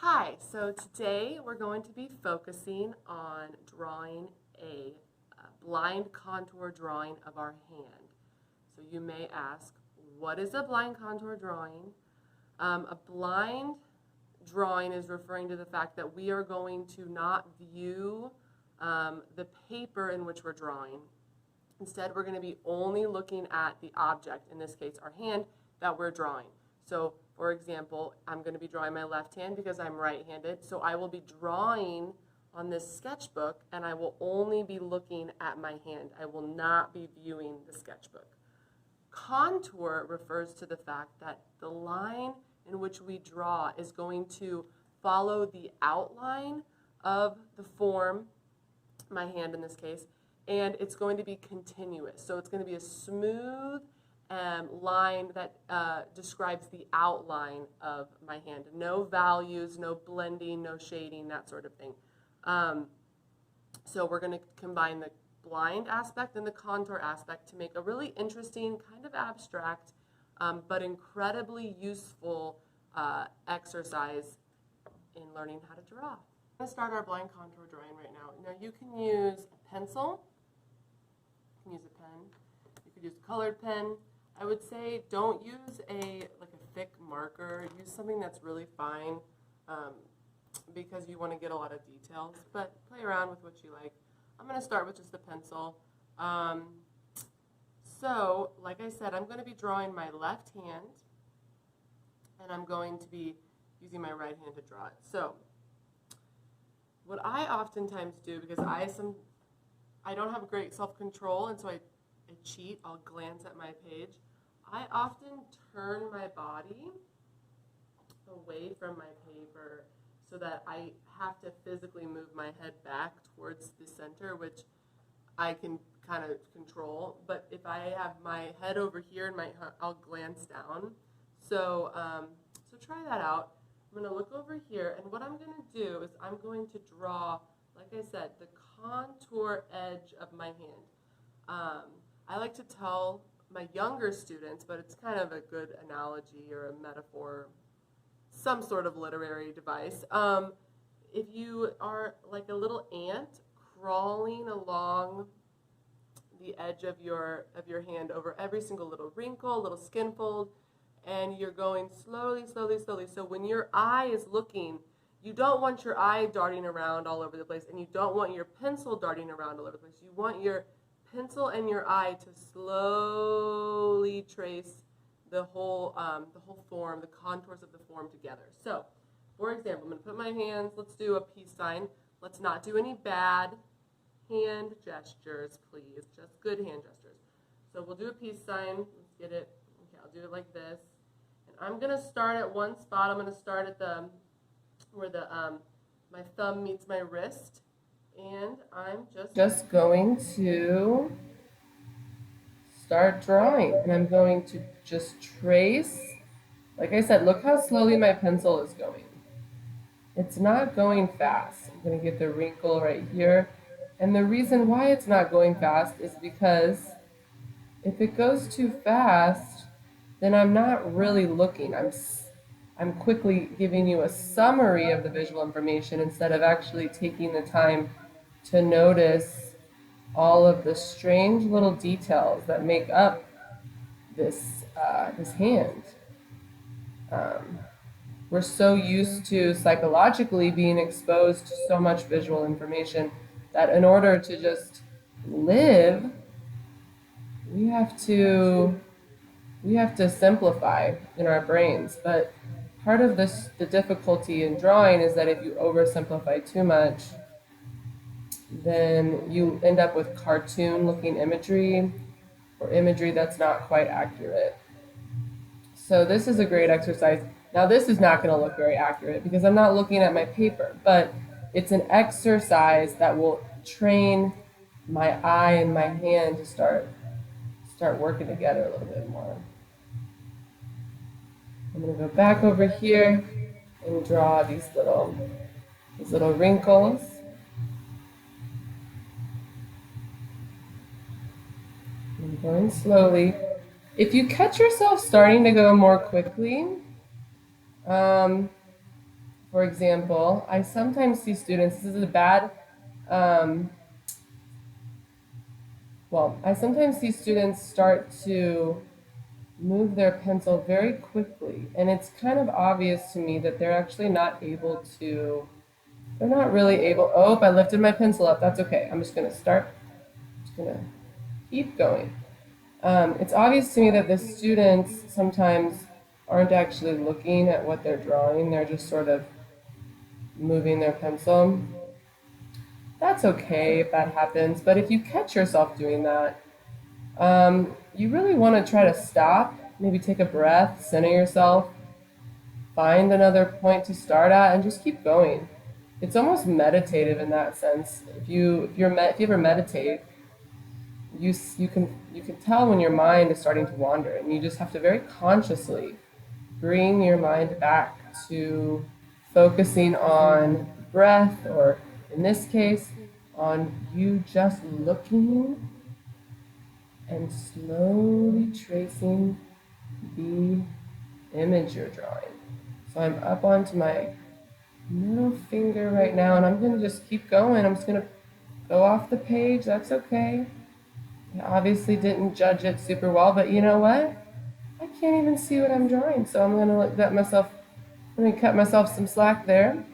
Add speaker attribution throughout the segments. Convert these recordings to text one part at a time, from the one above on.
Speaker 1: Hi, so today we're going to be focusing on drawing a blind contour drawing of our hand. So you may ask, what is a blind contour drawing? A blind drawing is referring to the fact that we are going to not view the paper in which we're drawing. Instead, we're going to be only looking at the object, in this case our hand, that we're drawing. So for example, I'm going to be drawing my left hand because I'm right-handed. So I will be drawing on this sketchbook and I will only be looking at my hand. I will not be viewing the sketchbook. Contour refers to the fact that the line in which we draw is going to follow the outline of the form, my hand in this case, and it's going to be continuous. So it's going to be a smooth line that describes the outline of my hand. No values, no blending, no shading, that sort of thing. So we're going to combine the blind aspect and the contour aspect to make a really interesting, kind of abstract, but incredibly useful exercise in learning how to draw. I'm going to start our blind contour drawing right now. Now you can use a pencil, you can use a pen, you could use a colored pen. I would say don't use a thick marker. Use something that's really fine because you want to get a lot of details, but play around with what you like. I'm going to start with just a pencil. So, like I said, I'm going to be drawing my left hand, and I'm going to be using my right hand to draw it. So, what I oftentimes do, because I don't have great self-control, and so I cheat, I'll glance at my page. I often turn my body away from my paper so that I have to physically move my head back towards the center, which I can kind of control. But if I have my head over here and I'll glance down. So, so try that out. I'm going to look over here, and what I'm going to do is I'm going to draw, like I said, the contour edge of my hand. I like to tell my younger students, but it's kind of a good analogy or a metaphor, some sort of literary device. If you are like a little ant crawling along the edge of your hand over every single little wrinkle, little skin fold, and you're going slowly, slowly, slowly. So when your eye is looking, you don't want your eye darting around all over the place, and you don't want your pencil darting around all over the place. You want your pencil and your eye to slowly trace the whole form, the contours of the form together. So, for example, I'm going to put my hands, let's do a peace sign. Let's not do any bad hand gestures, please, just good hand gestures. So we'll do a peace sign. Let's get it. Okay, I'll do it like this. And I'm going to start at one spot. I'm going to start at where my thumb meets my wrist. And I'm just going to start drawing. And I'm going to just trace. Like I said, look how slowly my pencil is going. It's not going fast. I'm going to get the wrinkle right here. And the reason why it's not going fast is because if it goes too fast, then I'm not really looking. I'm quickly giving you a summary of the visual information instead of actually taking the time to notice all of the strange little details that make up this hand. We're so used to psychologically being exposed to so much visual information that in order to just live, we have to simplify in our brains. But part of the difficulty in drawing is that if you oversimplify too much, then you end up with cartoon looking imagery or imagery that's not quite accurate. So this is a great exercise. Now this is not going to look very accurate because I'm not looking at my paper, but it's an exercise that will train my eye and my hand to start working together a little bit more. I'm going to go back over here and draw these little wrinkles. I'm going slowly. If you catch yourself starting to go more quickly, For example, I sometimes see students, this is a bad, um, I sometimes see students start to move their pencil very quickly, and it's kind of obvious to me that they're actually not able to, they're not really able, oh, I lifted my pencil up, that's okay. I'm just gonna start, just gonna keep going. It's obvious to me that the students sometimes aren't actually looking at what they're drawing, they're just sort of moving their pencil. That's okay if that happens, but if you catch yourself doing that, you really want to try to stop, maybe take a breath, center yourself, find another point to start at, and just keep going. It's almost meditative in that sense. If you ever meditate, you can tell when your mind is starting to wander, and you just have to very consciously bring your mind back to focusing on breath, or in this case, on you just looking and slowly tracing the image you're drawing. So I'm up onto my middle finger right now, and I'm going to just keep going. I'm just going to go off the page. That's okay. I obviously didn't judge it super well, but you know what? I can't even see what I'm drawing, so I'm going to let myself, let me cut myself some slack there.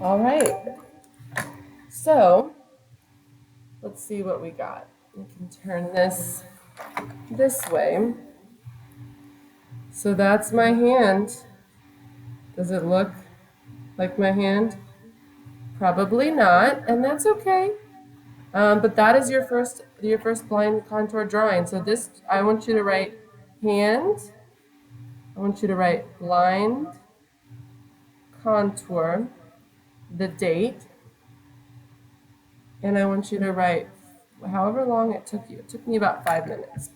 Speaker 1: All right, so let's see what we got. We can turn this way. So that's my hand. Does it look like my hand? Probably not, and that's okay. But that is your first blind contour drawing. So this, I want you to write hand. I want you to write blind contour, the date, and I want you to write however long it took you. It took me about 5 minutes.